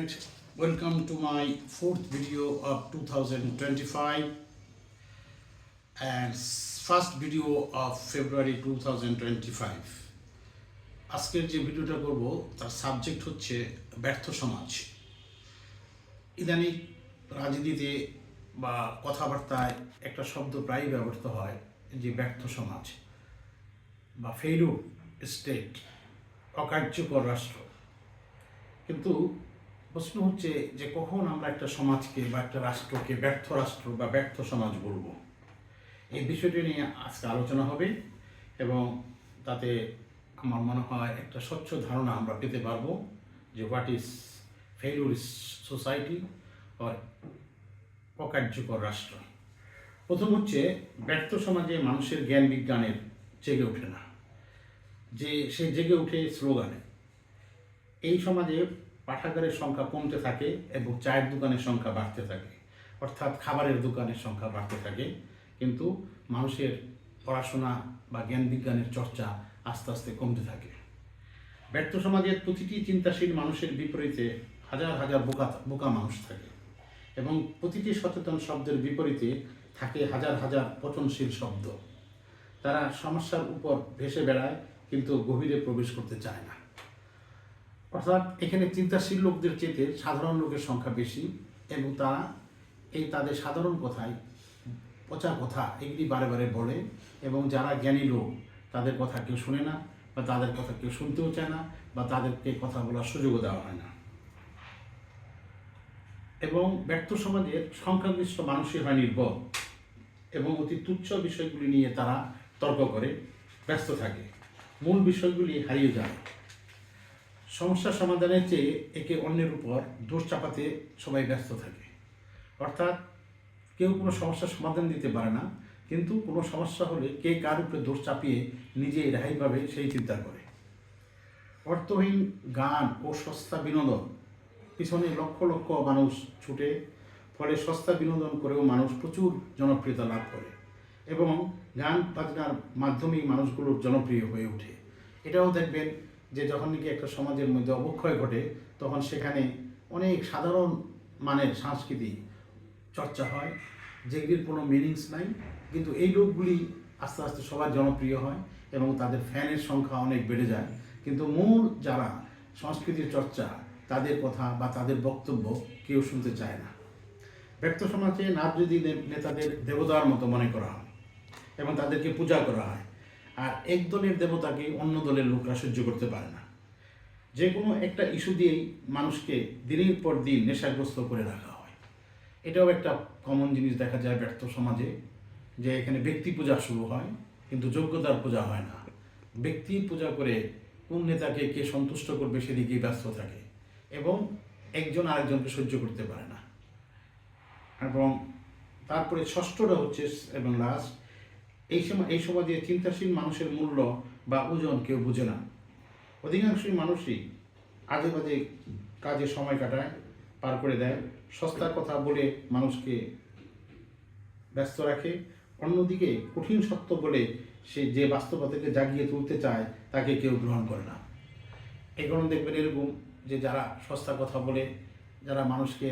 and welcome to my fourth video of 2025 and first video of February 2025. আজকের যে ভিডিওটা করব তার সাবজেক্ট হচ্ছে ব্যর্থ সমাজ। ইদানিং রাজনীতিতে বা কথাবার্তায় একটা শব্দ প্রায়ই ব্যবহৃত হয় যে ব্যর্থ সমাজ বা ফেইলিউর স্টেট, অকার্যকর রাষ্ট্র। কিন্তু প্রশ্ন হচ্ছে যে কখন আমরা একটা সমাজকে বা একটা রাষ্ট্রকে ব্যর্থ রাষ্ট্র বা ব্যর্থ সমাজ বলবো। এই বিষয়টি নিয়ে আজকে আলোচনা হবে এবং তাতে আমার মনে হয় একটা স্বচ্ছ ধারণা আমরা পেতে পারবো যে what is failure society or অকার্যকর রাষ্ট্র। প্রথম হচ্ছে ব্যর্থ সমাজে মানুষের জ্ঞান বিজ্ঞানের জেগে ওঠে না, যে সে জেগে ওঠে স্লোগানে। এই সমাজে পাঠাগারের সংখ্যা কমতে থাকে এবং চায়ের দোকানের সংখ্যা বাড়তে থাকে, অর্থাৎ খাবারের দোকানের সংখ্যা বাড়তে থাকে, কিন্তু মানুষের পড়াশোনা বা জ্ঞান বিজ্ঞানের চর্চা আস্তে আস্তে কমতে থাকে। ব্যর্থ সমাজের প্রতিটি চিন্তাশীল মানুষের বিপরীতে হাজার হাজার বোকা মানুষ থাকে এবং প্রতিটি সচেতন শব্দের বিপরীতে থাকে হাজার হাজার পচনশীল শব্দ। তারা সমস্যার উপর ভেসে বেড়ায় কিন্তু গভীরে প্রবেশ করতে চায় না। অর্থাৎ এখানে চিন্তাশীল লোকদের চেয়ে সাধারণ লোকের সংখ্যা বেশি এবং তারা তাদের সাধারণ কথায় পচা কথা এগুলি বারে বারে বলে এবং যারা জ্ঞানী লোক তাদের কথা কেউ শোনে না বা তাদের কথা কেউ শুনতেও চায় না বা তাদেরকে কথা বলার সুযোগও দেওয়া হয় না। এবং ব্যর্থ সমাজের সংখ্যাগরিষ্ঠ মানুষই হয় নির্বোধ এবং অতি তুচ্ছ বিষয়গুলি নিয়ে তারা তর্ক করে ব্যস্ত থাকে, মূল বিষয়গুলি হারিয়ে যায়। সমস্যা সমাধানের চেয়ে একে অন্যের উপর দোষ চাপাতে সবাই ব্যস্ত থাকে। অর্থাৎ কেউ কোনো সমস্যার সমাধান দিতে পারে না, কিন্তু কোনো সমস্যা হলে কে কার উপরে দোষ চাপিয়ে নিজে রেহাই পাবে সেই চিন্তা করে। অর্থহীন গান ও সস্তা বিনোদন পিছনে লক্ষ লক্ষ মানুষ ছুটে, ফলে সস্তা বিনোদন করেও মানুষ প্রচুর জনপ্রিয়তা লাভ করে এবং গান বাজনার মাধ্যমেই মানুষগুলোর জনপ্রিয় হয়ে ওঠে। এটাও দেখবেন যে যখন নাকি একটা সমাজের মধ্যে অবক্ষয় ঘটে তখন সেখানে অনেক সাধারণ মানের সংস্কৃতি চর্চা হয় যেগুলির কোনো মিনিংস নাই, কিন্তু এই লোকগুলি আস্তে আস্তে সবার জনপ্রিয় হয় এবং তাদের ফ্যানের সংখ্যা অনেক বেড়ে যায়, কিন্তু মূল যারা সংস্কৃতির চর্চা তাদের কথা বা তাদের বক্তব্য কেউ শুনতে চায় না। ব্যর্থ সমাজে রাজনৈতিক নেতাদের দেবতার মতো মনে করা হয় এবং তাদেরকে পূজা করা হয়, আর এক দলের দেবতাকে অন্য দলের লোকরা সহ্য করতে পারে না। যে কোনো একটা ইস্যু দিয়েই মানুষকে দিনের পর দিন নেশাগ্রস্ত করে রাখা হয়। এটাও একটা কমন জিনিস দেখা যায় ব্যর্থ সমাজে, যে এখানে ব্যক্তি পূজা শুরু হয় কিন্তু যোগ্যতার পূজা হয় না। ব্যক্তি পূজা করে কোন নেতাকে কে সন্তুষ্ট করবে সেদিকেই ব্যস্ত থাকে এবং একজন আরেকজনকে সহ্য করতে পারে না। এবং তারপরে ষষ্ঠটা হচ্ছে এবং লাস্ট, এই সমাজে চিন্তাশীল মানুষের মূল্য বা ওজন কেউ বুঝে না। অধিকাংশই মানুষই আজে বাজে কাজে সময় কাটায়, পার করে দেয়, সস্তার কথা বলে মানুষকে ব্যস্ত রাখে। অন্যদিকে কঠিন সত্য বলে সে যে বাস্তবতাকে জাগিয়ে তুলতে চায় তাকে কেউ গ্রহণ করে না। এই কারণে দেখবেন এরকম যে যারা সস্তা কথা বলে, যারা মানুষকে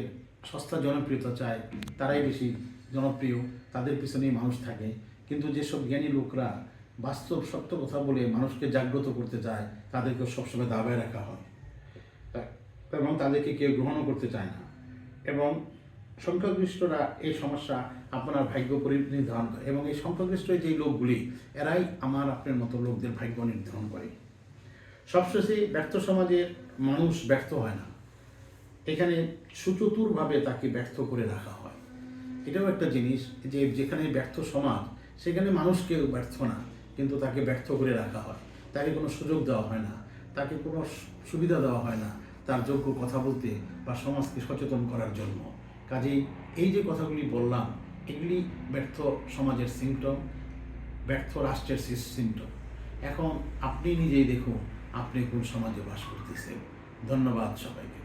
সস্তা জনপ্রিয়তা চায় তারাই বেশি জনপ্রিয়, তাদের পিছনেই মানুষ থাকে। কিন্তু যেসব জ্ঞানী লোকরা বাস্তব সত্য কথা বলে মানুষকে জাগ্রত করতে চায় তাদেরকে সবসময় দাবায় রাখা হয় এবং তাদেরকে কেউ গ্রহণও করতে চায় না। এবং সংখ্যাগরিষ্ঠরা এই সমস্যা আপনার ভাগ্য নির্ধারণ করে এবং এই সংখ্যাগরিষ্ঠ যেই লোকগুলি এরাই আমার আপনার মতো লোকদের ভাগ্য নির্ধারণ করে। সবশেষে ব্যর্থ সমাজের মানুষ ব্যর্থ হয় না, এখানে সুচতুরভাবে তাকে ব্যর্থ করে রাখা হয়। এটাও একটা জিনিস যে যেখানে ব্যর্থ সমাজ সেখানে মানুষকে ব্যর্থ না, কিন্তু তাকে ব্যর্থ করে রাখা হয়, তাকে কোনো সুযোগ দেওয়া হয় না, তাকে কোনো সুবিধা দেওয়া হয় না তার যোগ্য কথা বলতে বা সমাজকে সচেতন করার জন্য। কাজেই এই যে কথাগুলি বললাম এগুলি ব্যর্থ সমাজের সিমটম, ব্যর্থ রাষ্ট্রের সিমটম। এখন আপনি নিজেই দেখুন আপনি কোন সমাজে বাস করতেছেন। ধন্যবাদ সবাইকে।